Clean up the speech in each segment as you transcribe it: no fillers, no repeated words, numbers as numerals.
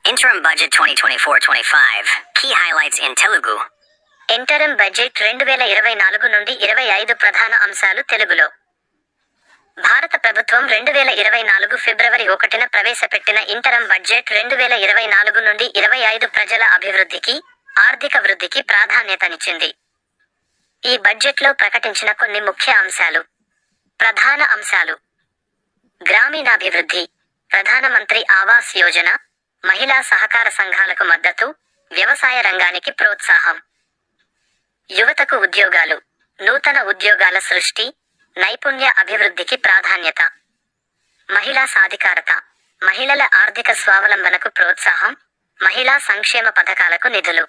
Interim Budget 2024-25. Key highlights in Telugu. Interim budget 2024 నుండి 25 ప్రధాన అంశాలు తెలుగులో. భారత ప్రభుత్వం 2024 ఫిబ్రవరి 1న ప్రవేశపెట్టిన ఇంటరమ్ బడ్జెట్ 2024 నుండి 25 ప్రజల అభివృద్ధికి, ఆర్థిక వృద్ధికి ప్రాధాన్యతనిచ్చింది. ఈ బడ్జెట్లో ప్రకటించిన కొన్ని ముఖ్య అంశాలు. ప్రధాన అంశాలు: గ్రామీణాభివృద్ధి, ప్రధానమంత్రి ఆవాస్ యోజన, మహిళా సహకార సంఘాలకు మద్దతు, వ్యవసాయ రంగానికి ప్రోత్సాహం. యువతకు ఉద్యోగాలు, నూతన ఉద్యోగాల సృష్టి, నైపుణ్య అభివృద్ధికి ప్రాధాన్యత. మహిళా సాధికారత, మహిళల ఆర్థిక స్వావలంబనకు ప్రోత్సాహం, మహిళా సంక్షేమ పథకాలకు నిధులు.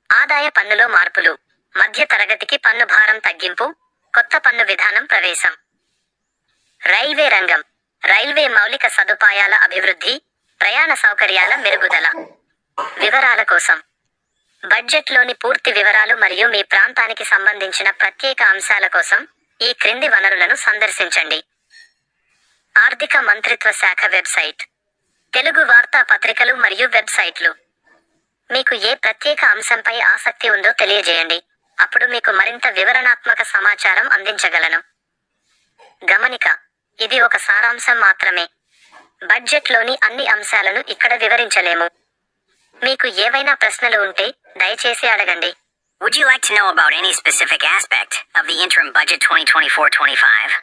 ఆదాయ పన్నులో మార్పులు, మధ్య తరగతికి పన్ను భారం తగ్గింపు, కొత్త పన్ను విధానం ప్రవేశం. రైల్వే రంగం, రైల్వే మౌలిక సదుపాయాల అభివృద్ధి, ప్రయాణ సౌకర్యాల మెరుగుదల. వివరాల కోసం బడ్జెట్లోని పూర్తి వివరాలు మరియు మీ ప్రాంతానికి సంబంధించిన ప్రత్యేక అంశాల కోసం ఈ క్రింది వనరులను సందర్శించండి. ఆర్థిక మంత్రిత్వ శాఖ వెబ్సైట్, తెలుగు వార్తా పత్రికలు మరియు వెబ్సైట్లు. మీకు ఏ ప్రత్యేక అంశంపై ఆసక్తి ఉందో తెలియజేయండి, అప్పుడు మీకు మరింత వివరణాత్మక సమాచారం అందించగలను. గమనిక: ఇది ఒక సారాంశం మాత్రమే. బడ్జెట్లోని అన్ని అంశాలను ఇక్కడ వివరించలేము. మీకు ఏవైనా ప్రశ్నలు ఉంటే దయచేసి అడగండి. Would you like to know about any specific aspect of the Interim Budget 2024-25?